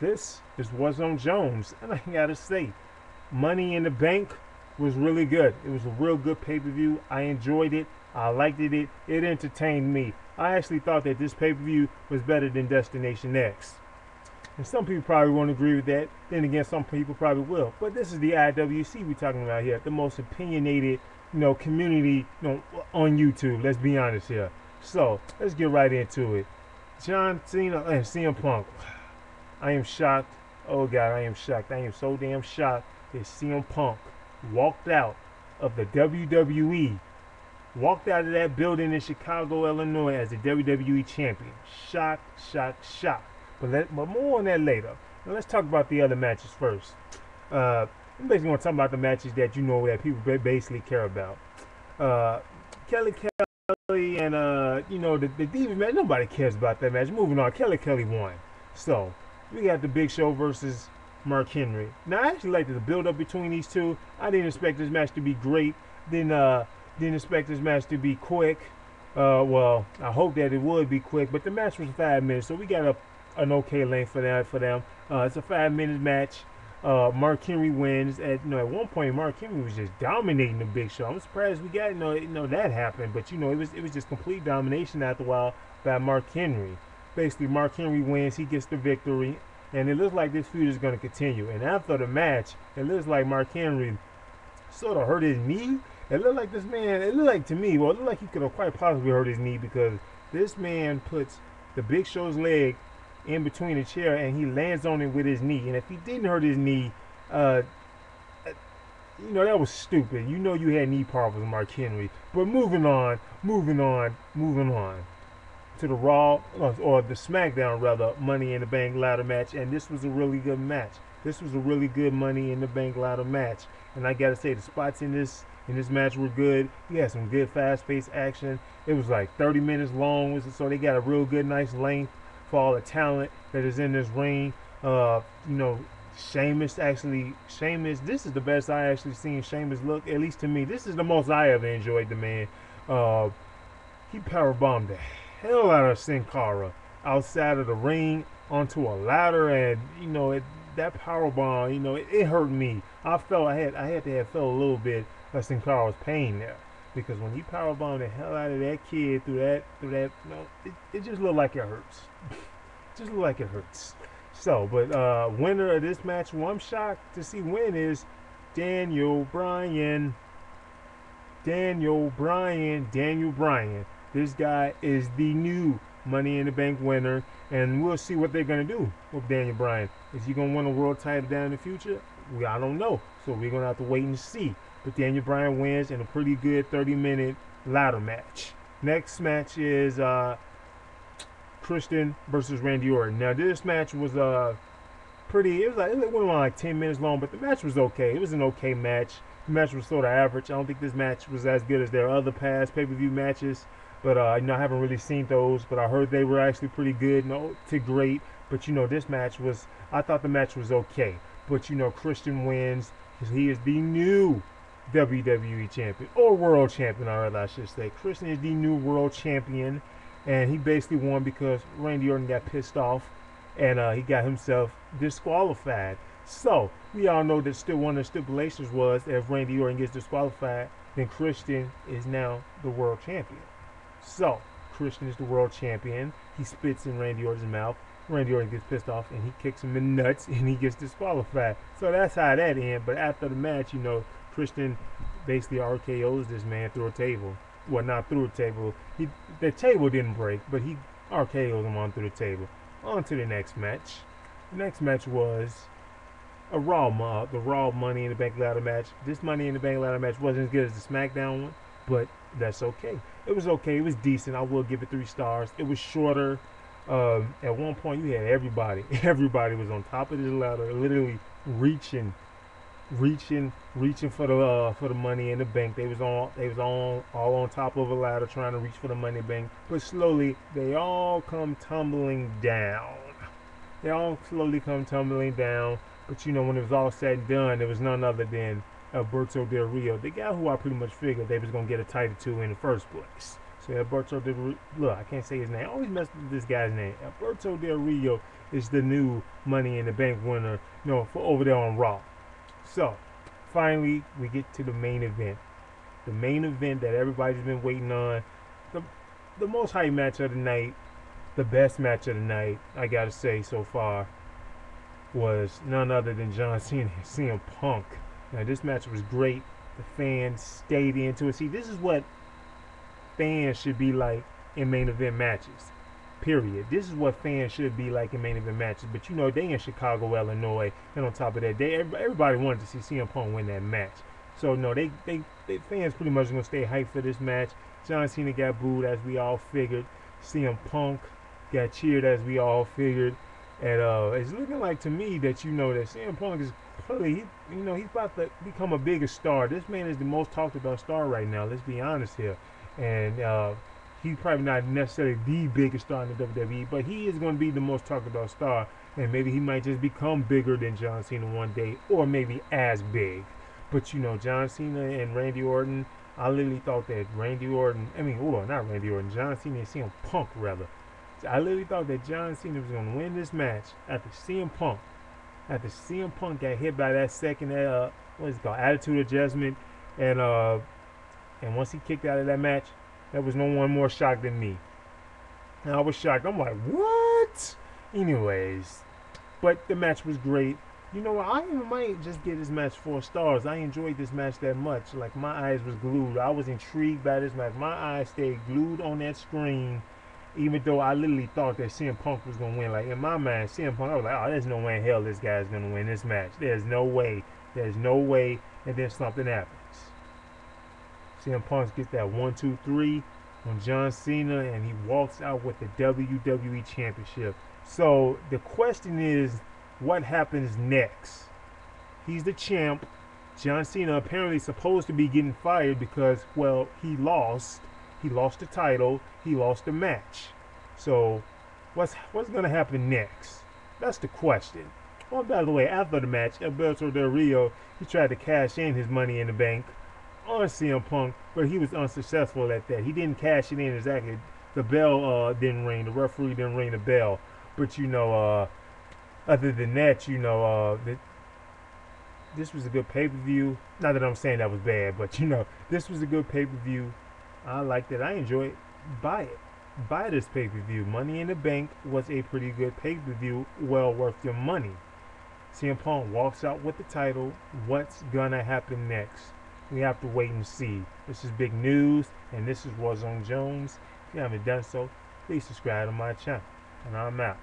This is Warzone Jones, and I gotta say, Money in the Bank was really good. It was a real good pay-per-view. I enjoyed it. I liked it. It entertained me. I actually thought that this pay-per-view was better than Destination X. And some people probably won't agree with that. Then again, some people probably will. But this is the IWC we're talking about here, the most opinionated, community, on YouTube. Let's be honest here. So let's get right into it. John Cena and CM Punk. I am shocked. Oh God, I am shocked. I am so damn shocked that CM Punk walked out of the WWE, walked out of that building in Chicago, Illinois as the WWE champion. Shocked, shocked, shocked. But more on that later. Now let's talk about the other matches first. I'm basically going to talk about the matches that that people basically care about. Kelly and the Divas match. Nobody cares about that match. Moving on. Kelly won. So we got the Big Show versus Mark Henry. Now I actually liked the build up between these two. I didn't expect this match to be great. Didn't expect this match to be quick. Well, I hope that it would be quick, but the match was 5 minutes, so we got an okay length for them. It's a 5-minute match. Mark Henry wins. At one point, Mark Henry was just dominating the Big Show. I'm surprised we got that happened, but it was just complete domination after a while by Mark Henry. Basically, Mark Henry wins. He gets the victory, and it looks like this feud is going to continue. And after the match, it looks like Mark Henry sort of hurt his knee. It looked like this man. It looked like to me. Well, it looked like he could have quite possibly hurt his knee because this man puts the Big Show's leg in between the chair and he lands on it with his knee. And if he didn't hurt his knee, that was stupid. You had knee problems, Mark Henry. But moving on to the Raw or the SmackDown rather, Money in the Bank ladder match, and this was a really good match. This was a really good Money in the Bank ladder match, and I gotta say the spots in this match were good. You had some good fast-paced action. It was like 30 minutes long, so they got a real good, nice length for all the talent that is in this ring. Sheamus, this is the best I actually seen Sheamus look, at least to me. This is the most I ever enjoyed the man. He powerbombed the hell out of Sin Cara outside of the ring onto a ladder, and that powerbomb, it hurt me. I had to have felt a little bit of Sin Cara's pain there, because when he powerbombed the hell out of that kid through that, it just looked like it hurts. Just looked like it hurts. So, but winner of this match, who I'm shocked to see win, is Daniel Bryan. Daniel Bryan. This guy is the new Money in the Bank winner, and we'll see what they're going to do with Daniel Bryan. Is he going to win a world title down in the future? I don't know. So we're going to have to wait and see. But Daniel Bryan wins in a pretty good 30-minute ladder match. Next match is Christian versus Randy Orton. Now this match was it went on like 10 minutes long, but the match was okay. It was an okay match. The match was sort of average. I don't think this match was as good as their other past pay-per-view matches. But I haven't really seen those, but I heard they were actually pretty good, to great. But this match I thought the match was okay. But Christian wins because he is the new WWE champion, or world champion, I should say. Christian is the new world champion, and he basically won because Randy Orton got pissed off, and he got himself disqualified. So we all know that still one of the stipulations was that if Randy Orton gets disqualified, then Christian is now the world champion. So Christian is the world champion. He spits in Randy Orton's mouth. Randy Orton gets pissed off and he kicks him in the nuts and he gets disqualified. So that's how that ended. But after the match, Christian basically RKO's this man through a table. Well, not through a table. The table didn't break, but he RKO'd him on through the table. On to the next match. The next match was the Raw Money in the Bank ladder match. This Money in the Bank ladder match wasn't as good as the SmackDown one, but that's okay. It was okay. It was decent. I will give it 3 stars. It was shorter. At one point, you had everybody. Everybody was on top of this ladder, literally reaching for the Money in the Bank. They was all on top of a ladder trying to reach for the Money in the Bank. But slowly, they all come tumbling down. They all slowly come tumbling down. But when it was all said and done, there was none other than Alberto Del Rio, the guy who I pretty much figured they was gonna get a title to in the first place. So Alberto Del Rio, look, I can't say his name. I always mess with this guy's name. Alberto Del Rio is the new Money in the Bank winner, for over there on Raw. So, finally, we get to the main event. The main event that everybody's been waiting on. The, the most hype match of the night, the best match of the night, I gotta say so far, was none other than John Cena and CM Punk. Now, this match was great. The fans stayed into it. See, this is what fans should be like in main event matches. Period. This is what fans should be like in main event matches. But they in Chicago, Illinois, and on top of that, everybody wanted to see CM Punk win that match. So no, they fans pretty much gonna stay hyped for this match. John Cena got booed as we all figured. CM Punk got cheered as we all figured. And it's looking like to me that that CM Punk is probably he's about to become a bigger star. This man is the most talked about star right now. Let's be honest here. And he's probably not necessarily the biggest star in the WWE, but he is going to be the most talked about star, and maybe he might just become bigger than John Cena one day, or maybe as big. But John Cena and Randy Orton, I literally thought that John Cena and CM Punk rather. I literally thought that John Cena was going to win this match after CM Punk got hit by that second attitude adjustment, and once he kicked out of that match, there was no one more shocked than me. And I was shocked. I'm like, what? Anyways, but the match was great. I might just give this match 4 stars. I enjoyed this match that much. Like, my eyes was glued. I was intrigued by this match. My eyes stayed glued on that screen, even though I literally thought that CM Punk was going to win. Like, in my mind, CM Punk, I was like, oh, there's no way in hell this guy's going to win this match. There's no way. There's no way. And then something happens. CM Punk gets that 1, 2, 3 on John Cena, and he walks out with the WWE Championship. So the question is, what happens next? He's the champ. John Cena apparently supposed to be getting fired because, well, he lost. He lost the title. He lost the match. So what's going to happen next? That's the question. Oh, by the way, after the match, Alberto Del Rio, he tried to cash in his Money in the Bank on CM Punk, but he was unsuccessful at that. He didn't cash it in exactly. The bell didn't ring. The referee didn't ring the bell. But other than that, this was a good pay-per-view. Not that I'm saying that was bad, but this was a good pay-per-view. I liked it. I enjoyed it. Buy it. Buy this pay-per-view. Money in the Bank was a pretty good pay-per-view. Well worth your money. CM Punk walks out with the title. What's gonna happen next? We have to wait and see. This is big news, and this is Warzone Jones. If you haven't done so, please subscribe to my channel. And I'm out.